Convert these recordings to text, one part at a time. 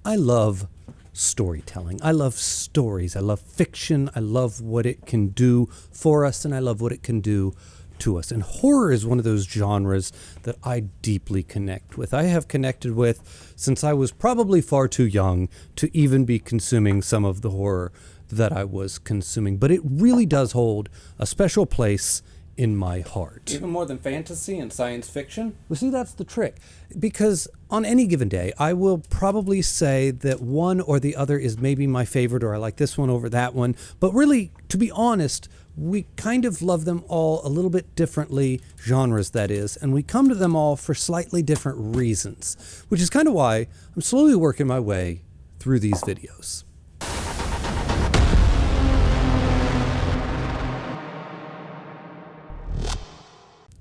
I love storytelling. I love stories. I love fiction. I love what it can do for us, and I love what it can do to us. And horror is one of those genres that I deeply connect with. I have connected with since I was probably far too young to even be consuming some of the horror that I was consuming. But it really does hold a special place in my heart. Even more than fantasy and science fiction? Well, see, that's the trick. Because on any given day, I will probably say that one or the other is maybe my favorite, or I like this one over that one. But really, to be honest, we kind of love them all a little bit differently, genres that is, and we come to them all for slightly different reasons, which is kind of why I'm slowly working my way through these videos.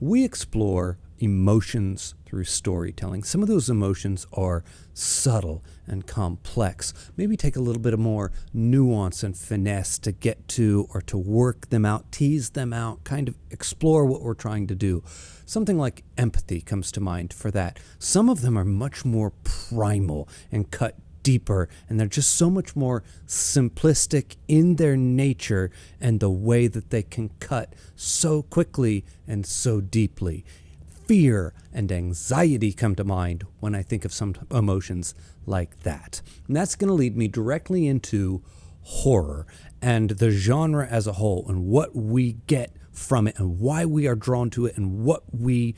We explore emotions through storytelling. Some of those emotions are subtle and complex. Maybe take a little bit of more nuance and finesse to get to, or to work them out, tease them out, kind of explore what we're trying to do. Something like empathy comes to mind for that. Some of them are much more primal and cut deeper, and they're just so much more simplistic in their nature and the way that they can cut so quickly and so deeply. Fear and anxiety come to mind when I think of some emotions like that. And that's going to lead me directly into horror and the genre as a whole, and what we get from it, and why we are drawn to it, and what we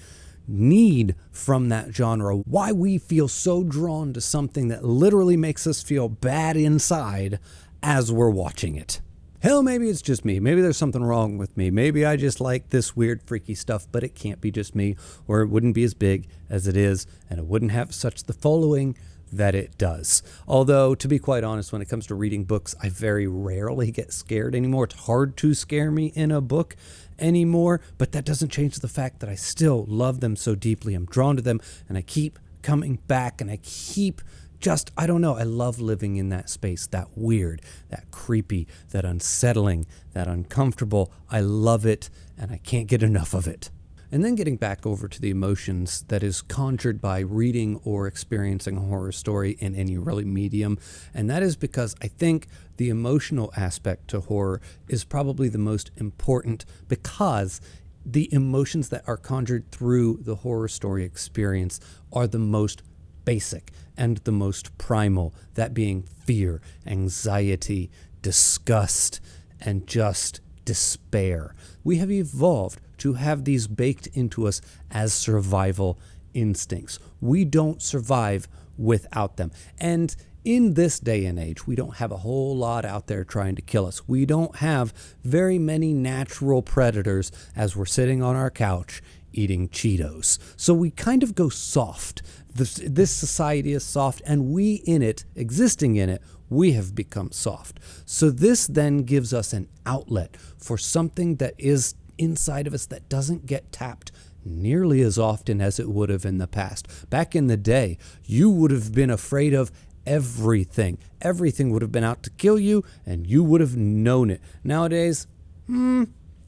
need from that genre, why we feel so drawn to something that literally makes us feel bad inside as we're watching it. Hell, maybe it's just me. Maybe there's something wrong with me. Maybe I just like this weird, freaky stuff, but it can't be just me, or it wouldn't be as big as it is, and it wouldn't have such the following that it does. Although, to be quite honest, when it comes to reading books, I very rarely get scared anymore. It's hard to scare me in a book anymore, but that doesn't change the fact that I still love them so deeply. I'm drawn to them, and I keep coming back, and I keep I don't know, I love living in that space, that weird, that creepy, that unsettling, that uncomfortable. I love it, and I can't get enough of it. And then getting back over to the emotions that is conjured by reading or experiencing a horror story in any really medium. And that is because I think the emotional aspect to horror is probably the most important, because the emotions that are conjured through the horror story experience are the most basic and the most primal, that being fear, anxiety, disgust, and just despair. We have evolved to have these baked into us as survival instincts. We don't survive without them. And in this day and age, we don't have a whole lot out there trying to kill us. We don't have very many natural predators as we're sitting on our couch eating Cheetos. So we kind of go soft. This society is soft, and we in it, existing in it, we have become soft. So this then gives us an outlet for something that is inside of us that doesn't get tapped nearly as often as it would have in the past. Back in the day, you would have been afraid of everything. Everything would have been out to kill you, and you would have known it. Nowadays,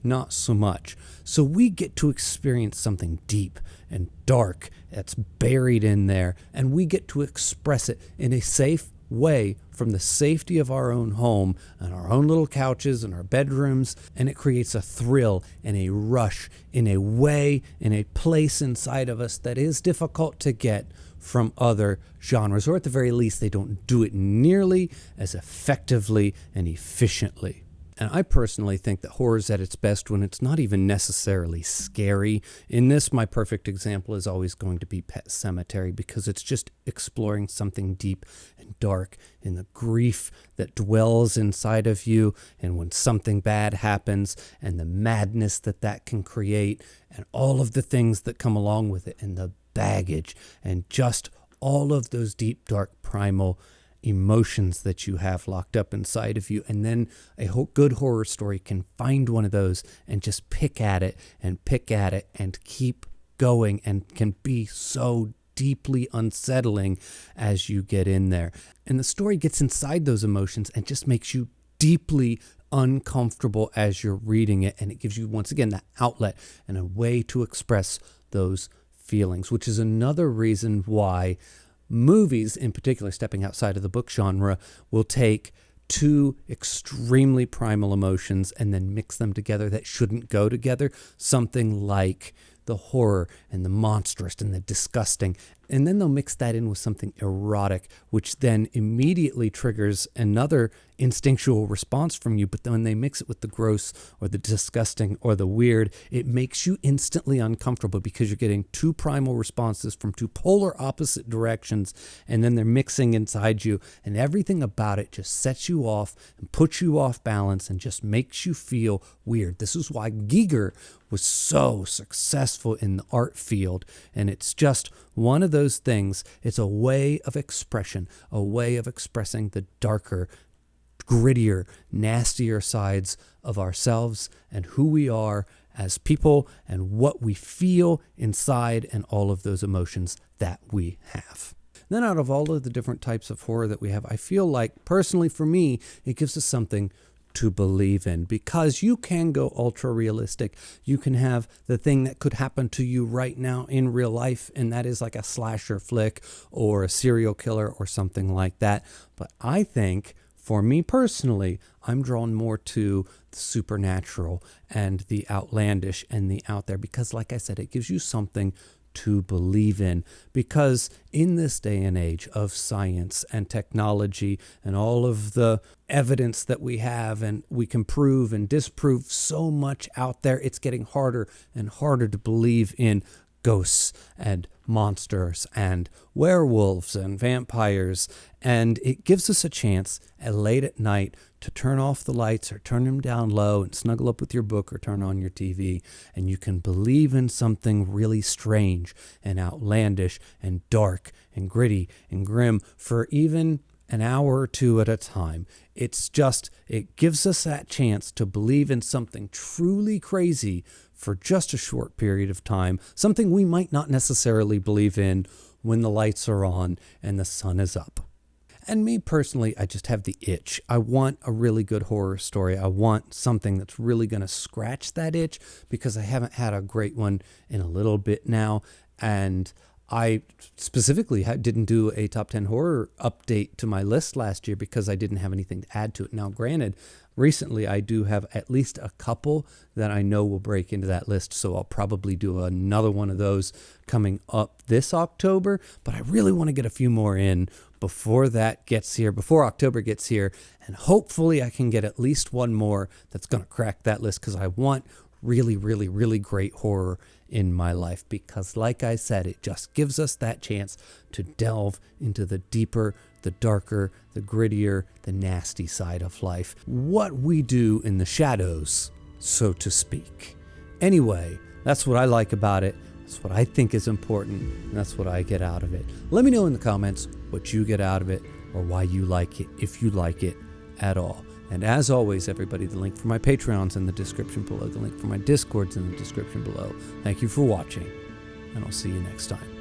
not so much. So we get to experience something deep and dark that's buried in there, and we get to express it in a safe way from the safety of our own home and our own little couches and our bedrooms, and it creates a thrill and a rush in a way, in a place inside of us that is difficult to get from other genres, or at the very least they don't do it nearly as effectively and efficiently. And I personally think that horror is at its best when it's not even necessarily scary. In this, my perfect example is always going to be Pet Sematary, because it's just exploring something deep and dark in the grief that dwells inside of you, and when something bad happens, and the madness that that can create, and all of the things that come along with it, and the baggage, and just all of those deep, dark, primal emotions that you have locked up inside of you. And then a good horror story can find one of those and just pick at it and keep going, and can be so deeply unsettling as you get in there. And the story gets inside those emotions and just makes you deeply uncomfortable as you're reading it, and it gives you, once again, that outlet and a way to express those feelings, which is another reason why Movies, in particular, stepping outside of the book genre, will take two extremely primal emotions and then mix them together that shouldn't go together. Something like the horror and the monstrous and the disgusting. And then they'll mix that in with something erotic, which then immediately triggers another instinctual response from you. But then when they mix it with the gross or the disgusting or the weird, it makes you instantly uncomfortable because you're getting two primal responses from two polar opposite directions. And then they're mixing inside you, and everything about it just sets you off and puts you off balance and just makes you feel weird. This is why Giger was so successful in the art field. And it's just one of those things. It's a way of expression, a way of expressing the darker, grittier, nastier sides of ourselves and who we are as people and what we feel inside and all of those emotions that we have. Then out of all of the different types of horror that we have, I feel like personally for me, it gives us something to believe in, because you can go ultra realistic. You can have the thing that could happen to you right now in real life, and that is like a slasher flick or a serial killer or something like that. But I think for me personally, I'm drawn more to the supernatural and the outlandish and the out there, because like I said, it gives you something to believe in. Because in this day and age of science and technology and all of the evidence that we have and we can prove and disprove so much out there, it's getting harder and harder to believe in ghosts and monsters and werewolves and vampires. And it gives us a chance late at night to turn off the lights or turn them down low and snuggle up with your book or turn on your TV, and you can believe in something really strange and outlandish and dark and gritty and grim for even an hour or two at a time. It gives us that chance to believe in something truly crazy for just a short period of time, something we might not necessarily believe in when the lights are on and the sun is up. And me personally, I just have the itch. I want a really good horror story. I want something that's really going to scratch that itch, because I haven't had a great one in a little bit now. And I specifically didn't do a top 10 horror update to my list last year because I didn't have anything to add to it. Now, granted, recently I do have at least a couple that I know will break into that list, so I'll probably do another one of those coming up this October, but I really want to get a few more in before October gets here, and hopefully I can get at least one more that's going to crack that list, because I want really, really, really great horror in my life, because like I said, it just gives us that chance to delve into the deeper, the darker, the grittier, the nasty side of life. What we do in the shadows, so to speak. Anyway, that's what I like about it. That's what I think is important, and that's what I get out of it. Let me know in the comments what you get out of it, or why you like it, if you like it at all. And as always, everybody, the link for my Patreon's in the description below. The link for my Discord's in the description below. Thank you for watching, and I'll see you next time.